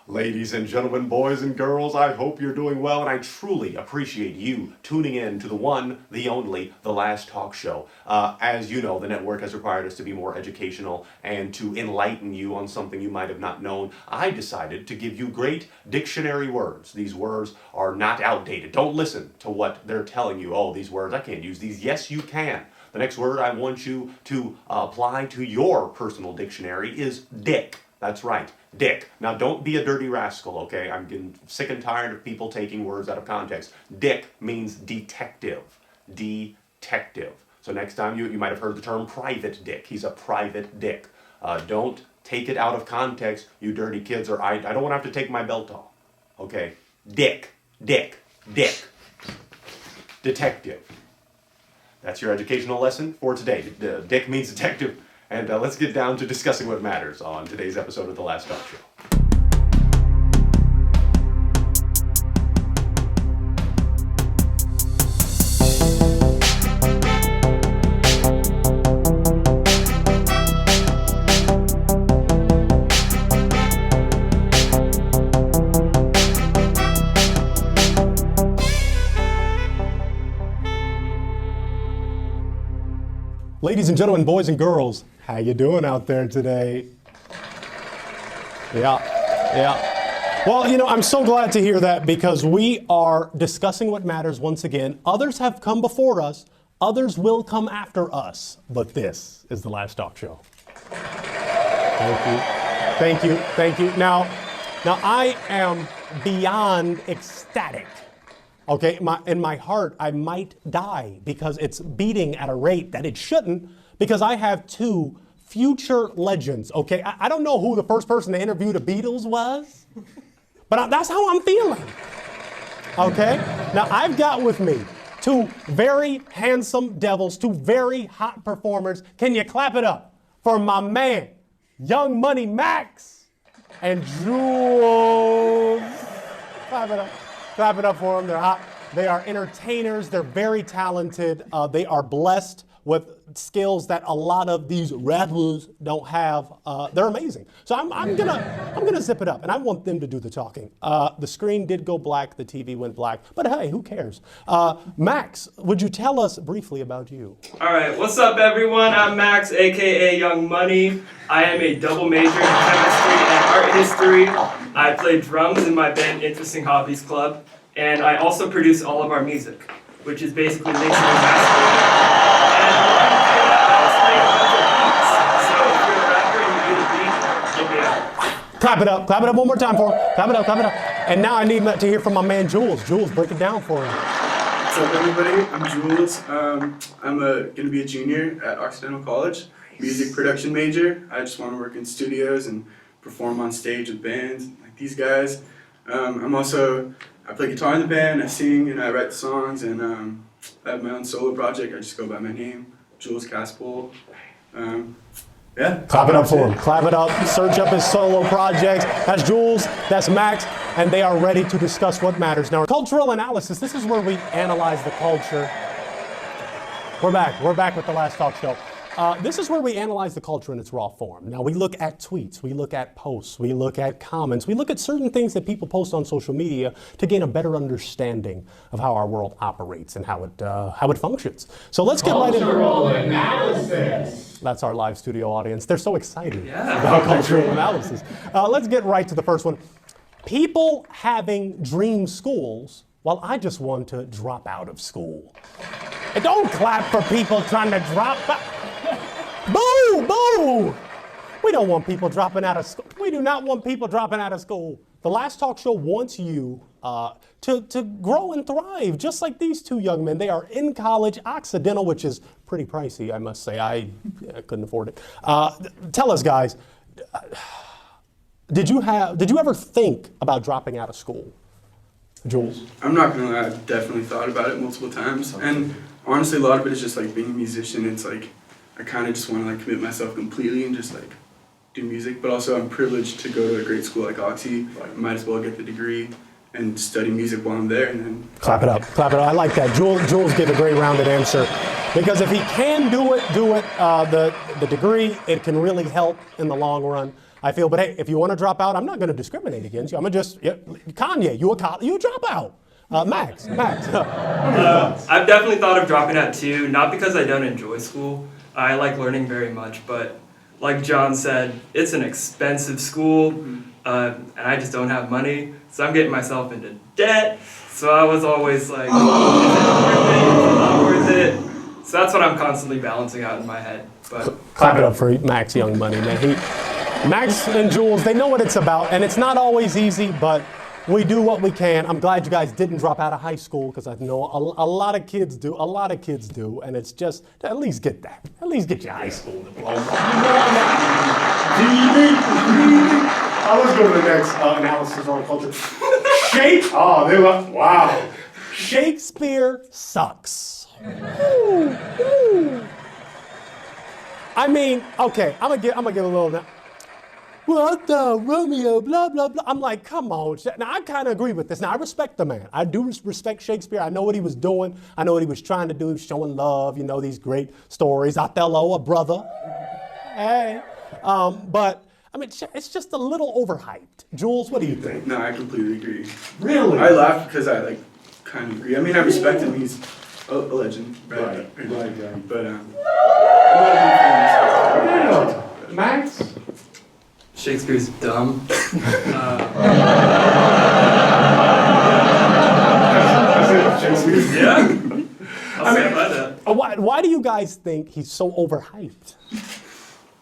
Ladies and gentlemen, boys and girls, I hope you're doing well, and I truly appreciate you tuning in to the one, the only, The Last Talk Show. As you know, the network has required us to be more educational and to enlighten you on something you might have not known. I decided to give you great dictionary words. These words are not outdated. Don't listen to what they're telling you. Oh, these words, I can't use these. Yes, you can. The next word I want you to apply to your personal dictionary is dick. That's right, dick. Now don't be a dirty rascal, okay? I'm getting sick and tired of people taking words out of context. Dick means detective. Detective. So next time you might have heard the term private dick. He's a private dick. Don't take it out of context, you dirty kids, or I don't want to have to take my belt off. Okay? Dick. Dick. Dick. Detective. That's your educational lesson for today. Dick means detective. And let's get down to discussing what matters on today's episode of The Last Talk Show. Ladies and gentlemen, boys and girls, how you doing out there today? Yeah. Well, you know, I'm so glad to hear that because we are discussing what matters once again. Others have come before us. Others will come after us. But this is The Last Talk Show. Thank you. Now I am beyond ecstatic. Okay, in my heart, I might die because it's beating at a rate that it shouldn't because I have two future legends, okay? I don't know who the first person to interview the Beatles was, but that's how I'm feeling, okay? Now, I've got with me two very handsome devils, two very hot performers. Can you clap it up for my man, Young Money Max and Jules? Clap it up. Clap it up for them. They're hot. They are entertainers. They're very talented. They are blessed with skills that a lot of these rappers don't have. They're amazing. So I'm gonna zip it up, and I want them to do the talking. The screen did go black. The TV went black. But hey, who cares? Max, would you tell us briefly about you? All right. What's up, everyone? I'm Max, aka Young Money. I am a double major in chemistry and art history. I play drums in my band Interesting Hobbies Club, and I also produce all of our music, which is basically mixing and mastering. And I also make a bunch of beats. So if you're a rapper and you need a beat, hit me up. Clap it up. Clap it up one more time for him. Clap it up. Clap it up. And now I need to hear from my man Jules. Jules, break it down for him. What's up, everybody? I'm Jules. I'm going to be a junior at Occidental College, music production major. I just want to work in studios and perform on stage with bands like these guys. I play guitar in the band, I sing, and I write the songs, and I have my own solo project. I just go by my name, Jules Caspol. Yeah. Clap it up for him. Clap it up. Search up his solo projects. That's Jules, that's Max, and they are ready to discuss what matters. Now, cultural analysis, this is where we analyze the culture. We're back with The Last Talk Show. This is where we analyze the culture in its raw form. Now, we look at tweets, we look at posts, we look at comments, we look at certain things that people post on social media to gain a better understanding of how our world operates and how it functions. So let's get right into cultural analysis. That's our live studio audience. They're so excited about cultural analysis. Let's get right to the first one. People having dream schools while I just want to drop out of school. And don't clap for people trying to drop out. Boo! Boo! We don't want people dropping out of school. We do not want people dropping out of school. The Last Talk Show wants you to grow and thrive, just like these two young men. They are in college, Occidental, which is pretty pricey, I must say. I couldn't afford it. Tell us, guys, did you ever think about dropping out of school? Jules? I'm not going to lie, I've definitely thought about it multiple times. And honestly, a lot of it is just like being a musician. It's like, I kind of just want to like commit myself completely and just like do music. But also I'm privileged to go to a great school like Oxy. I might as well get the degree and study music while I'm there. And then clap it up. I like that. Jules gave a great rounded answer. Because if he can do it, the degree, it can really help in the long run. I feel. But hey, if you want to drop out, I'm not going to discriminate against you. I'm going to just, Kanye, you a drop out. Max. I've definitely thought of dropping out too, not because I don't enjoy school. I like learning very much, but like John said, it's an expensive school, and I just don't have money, so I'm getting myself into debt. So I was always like, is it worth it? Is it not worth it? So that's what I'm constantly balancing out in my head. But clap it up for Max Young Money, man. Max and Jules, they know what it's about, and it's not always easy, but we do what we can. I'm glad you guys didn't drop out of high school, because I know a lot of kids do. A lot of kids do, and it's just, at least get that. At least get your high school diploma. Let's go to the next analysis on culture. Wow. Shakespeare sucks. I mean, okay, I'm gonna give a little now. What the Romeo, blah, blah, blah. I'm like, come on. Now, I kind of agree with this. Now, I respect the man. I do respect Shakespeare. I know what he was doing. I know what he was trying to do. He was showing love, these great stories. Othello, a brother. Hey. But, I mean, it's just a little overhyped. Jules, what do you think? No, I completely agree. Really? I laugh because I kind of agree. I mean, I respect him. He's a legend. Right. But Max? Shakespeare's dumb. Yeah. I'll stand by that. Why do you guys think he's so overhyped?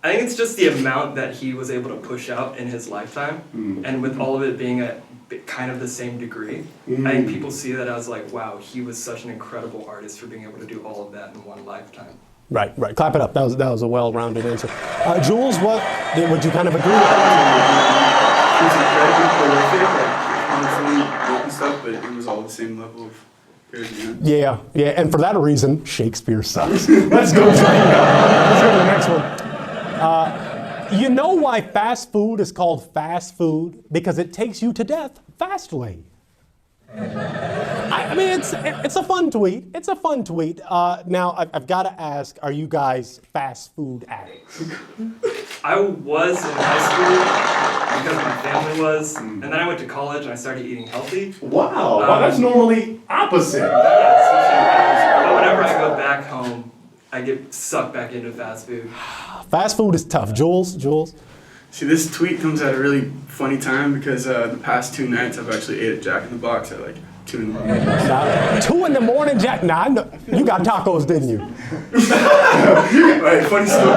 I think it's just the amount that he was able to push out in his lifetime, and with all of it being at kind of the same degree, I think people see that as like, wow, he was such an incredible artist for being able to do all of that in one lifetime. Right. Clap it up. That was a well-rounded answer. Jules, would you kind of agree with that? He's incredibly prolific, constantly stuff, but it was all the same level of good, Yeah, and for that reason, Shakespeare sucks. Let's go to the next one. You know why fast food is called fast food? Because it takes you to death fastly. I mean, it's a fun tweet. It's a fun tweet. Now, I've got to ask, are you guys fast food addicts? I was in high school because my family was, and then I went to college and I started eating healthy. Wow, that's normally opposite. But whenever I go back home, I get sucked back into fast food. Fast food is tough. Jules? See, this tweet comes at a really funny time because the past 2 nights I've actually ate at Jack in the Box at like 2 in the morning. 2 in the morning, Jack? Nah, I know. You got tacos, didn't you? Right, funny story.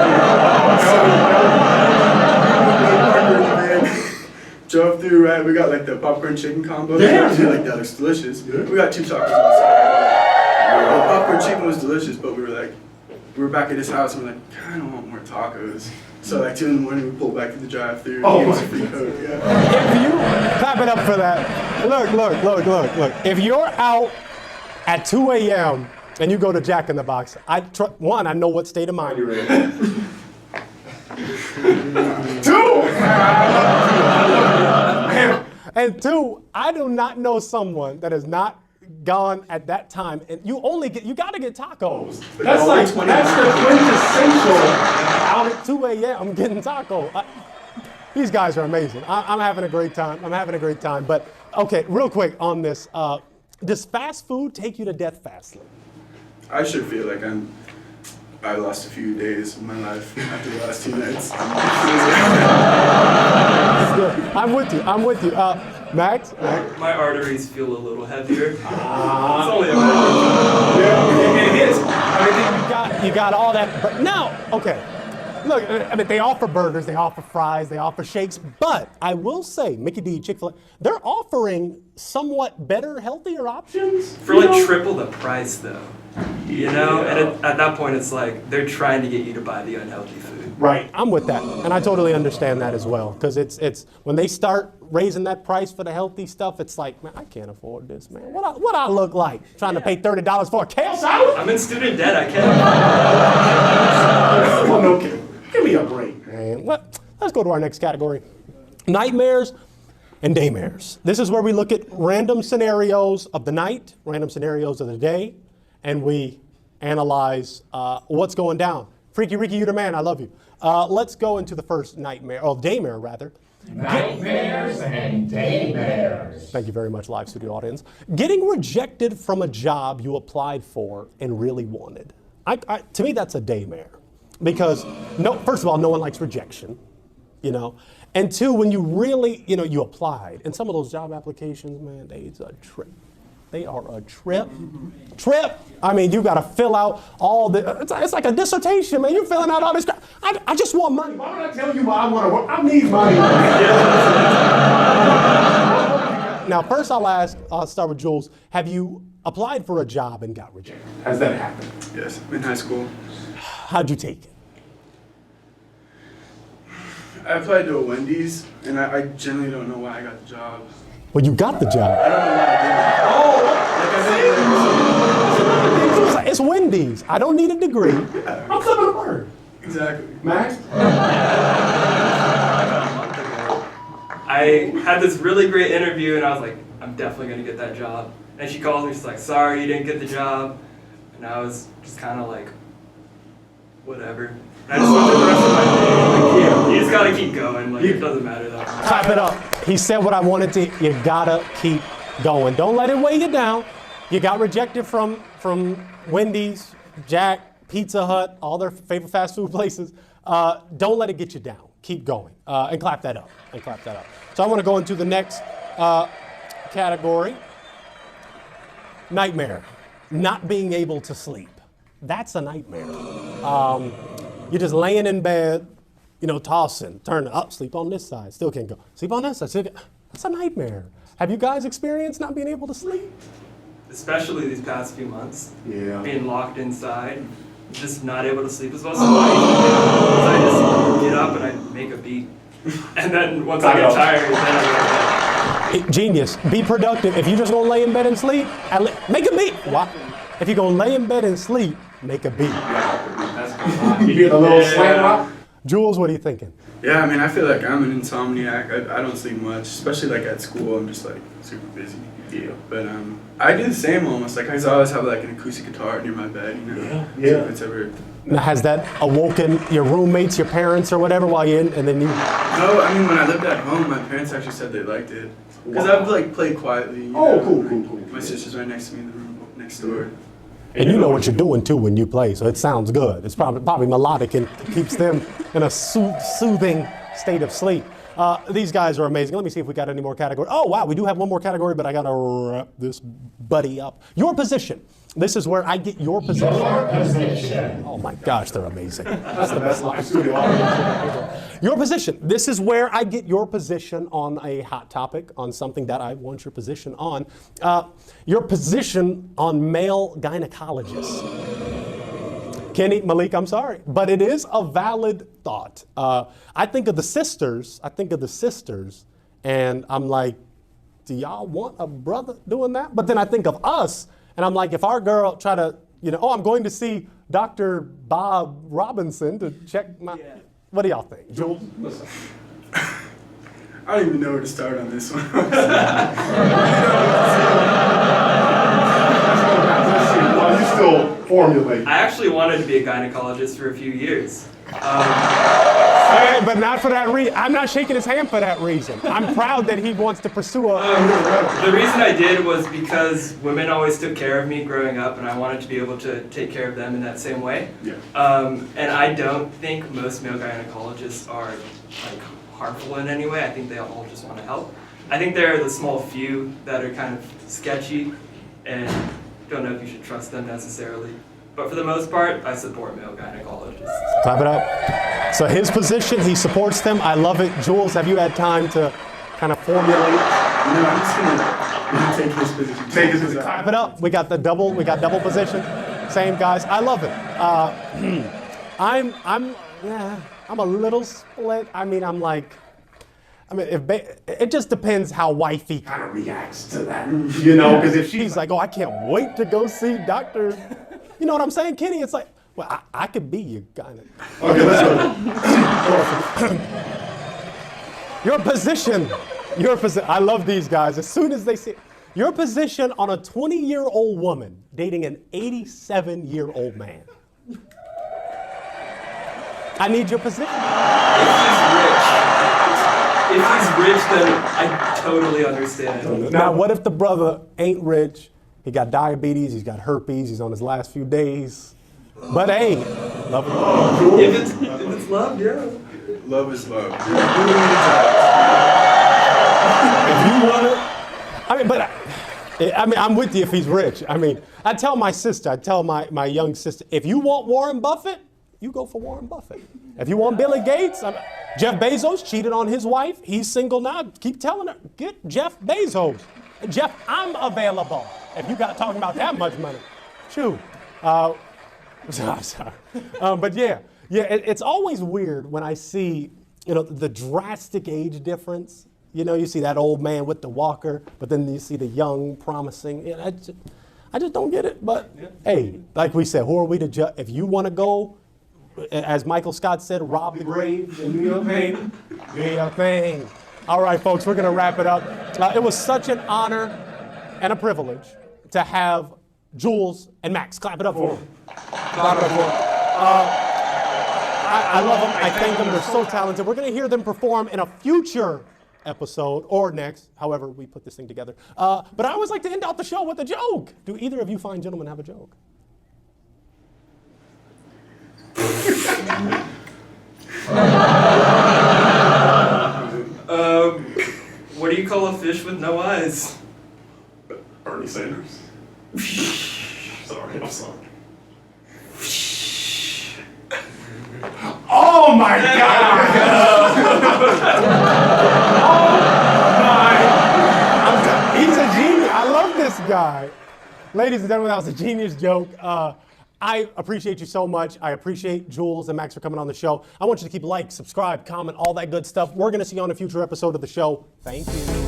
Drove through, right? We got like the popcorn chicken combo. Yeah. Like that looks delicious. Yeah. We got 2 tacos on the side. The popcorn chicken was delicious, but we were back at his house and we're like, I kind of want more tacos. So like 2 in the morning, we pulled back to the drive-thru. Oh my free Coke, yeah. If you clap it up for that. Look. If you're out at 2 a.m. and you go to Jack in the Box, I know what state of mind you're in. 2. And 2, I do not know someone that has not gone at that time, and you gotta get tacos. That's the quintessential out at 2 a.m. getting tacos. These guys are amazing. I'm having a great time. But okay, real quick on this, does fast food take you to death fastly? I sure feel like I lost a few days of my life after the last 2 nights. I'm with you. Max? My arteries feel a little heavier. It's only a It is. I mean, you got all that. But now, okay. Look, I mean, they offer burgers, they offer fries, they offer shakes, but I will say, Mickey D, Chick-fil-A, they're offering somewhat better, healthier options. For like triple the price, though. And at that point, it's like they're trying to get you to buy the unhealthy food. Right, I'm with that, and I totally understand that as well, because it's when they start raising that price for the healthy stuff, it's like, man, I can't afford this, man. What I look like trying to pay $30 for a kale salad? I'm in student debt. I can't. Well, no kidding. Give me a break, man. Let's go to our next category: nightmares and daymares. This is where we look at random scenarios of the night, random scenarios of the day, and we analyze what's going down. Freaky Ricky, you the man. I love you. Let's go into the first nightmare, or daymare rather. Nightmares and daymares. Thank you very much, live studio audience. Getting rejected from a job you applied for and really wanted. To me, that's a daymare. Because, first of all, no one likes rejection, you know. And two, when you really, you applied, and some of those job applications, man, it's a trip. They are a trip. I mean, you got to fill out all the, it's like a dissertation, man. You're filling out all this crap. I just want money. Why would I tell you why I want to work? I need money. Now, first I'll start with Jules. Have you applied for a job and got rejected? Has that happened? Yes, in high school. How'd you take it? I applied to a Wendy's, and I generally don't know why I got the job. Well, you got the job. I don't know why I did it. It's Wendy's. I don't need a degree. I'm flipping a bird. Exactly. Max? I had this really great interview, and I was like, I'm definitely going to get that job. And she calls me, she's like, sorry, you didn't get the job. And I was just kind of like, whatever. And I just went through the rest of my day. Like, you just got to keep going. Like, it doesn't matter that much. Clap it up. He said what I wanted to. You gotta keep going. Don't let it weigh you down. You got rejected from Wendy's, Jack, Pizza Hut, all their favorite fast food places. Don't let it get you down. Keep going. And clap that up. So I want to go into the next category. Nightmare. Not being able to sleep. That's a nightmare. You're just laying in bed, tossing, turning up, sleep on this side, still can't go. Sleep on that side, still can't. That's a nightmare. Have you guys experienced not being able to sleep? Especially these past few months. Yeah. Being locked inside, just not able to sleep as well. So I just get up and I make a beat. And then once I get tired, then I go to bed. Genius. Be productive. If you're just gonna lay in bed and sleep, make a beat. Why? If you're gonna lay in bed and sleep, make a beat. You get a little slam rock. Jules, what are you thinking? Yeah, I mean, I feel like I'm an insomniac. I don't sleep much, especially like at school. I'm just like super busy. Yeah. But I do the same almost. Like I always have like an acoustic guitar near my bed. Yeah. So if it's ever. Now, has that awoken your roommates, your parents, or whatever while you're in, and then you? No, I mean when I lived at home, my parents actually said they liked it because I would like play quietly. Cool. My sister's right next to me in the room next door. And you know what you're doing too when you play, so it sounds good. It's probably melodic and keeps them in a soothing state of sleep. These guys are amazing. Let me see if we got any more categories. Oh wow, we do have one more category, but I gotta wrap this buddy up. Your position. This is where I get your position. Your position. Oh my gosh, they're amazing. That's the best live studio audience. Your position. This is where I get your position on a hot topic, on something that I want your position on. Your position on male gynecologists. Kenny, Malik, I'm sorry, but it is a valid thought. I think of the sisters, and I'm like, do y'all want a brother doing that? But then I think of us, and I'm like, if our girl try to, I'm going to see Dr. Bob Robinson to check my, what do y'all think? Jules? Listen. I don't even know where to start on this one. While you still formulate. I actually wanted to be a gynecologist for a few years. But not for that reason. I'm not shaking his hand for that reason. I'm proud that he wants to pursue the reason I did was because women always took care of me growing up, and I wanted to be able to take care of them in that same way. Yeah. And I don't think most male gynecologists are like harmful in any way. I think they all just want to help. I think there are the small few that are kind of sketchy, and don't know if you should trust them necessarily. But for the most part, I support male gynecologists. Clap it up. So his position, he supports them. I love it. Jules, have you had time to kind of formulate? I'm just gonna take his position. Take his position. Clap it up. We got double position. Same guys. I love it. I'm a little split. It just depends how wifey Kind of reacts to that, because if she's like, oh, I can't wait to go see Dr. You know what I'm saying, Kenny? It's like, well, I could be your gynecologist. Okay, let's go. Your position. I love these guys. As soon as they see your position on a 20-year-old woman dating an 87-year-old man. I need your position. If he's rich, then I totally understand. Now, what if the brother ain't rich? He got diabetes, he's got herpes, he's on his last few days. But hey, love him. If it's love, yeah. Love is love. If you want it, I'm with you if he's rich. I tell my sister, I tell my young sister, if you want Warren Buffett, you go for Warren Buffett. If you want Billy Gates, Jeff Bezos cheated on his wife. He's single now. Keep telling her, get Jeff Bezos. Jeff, I'm available. If you got talking about that much money. Shoo. I'm sorry. But yeah, it's always weird when I see, the drastic age difference. You see that old man with the walker, but then you see the young, promising. I just don't get it. But hey, like we said, who are we to judge? If you want to go, as Michael Scott said, rob the grave and do your thing. Do your thing. All right, folks, we're going to wrap it up. It was such an honor and a privilege to have Jules and Max. Clap it up for them. Clap it up for them. I love them. I thank them. They're so talented. We're going to hear them perform in a future episode or next, however we put this thing together. But I always like to end out the show with a joke. Do either of you fine gentlemen have a joke? What do you call a fish with no eyes? Bernie Sanders. Sorry, I'm sorry. Oh my God! He's a genius. I love this guy. Ladies and gentlemen, that was a genius joke. I appreciate you so much. I appreciate Jules and Max for coming on the show. I want you to keep subscribe, comment, all that good stuff. We're going to see you on a future episode of the show. Thank you.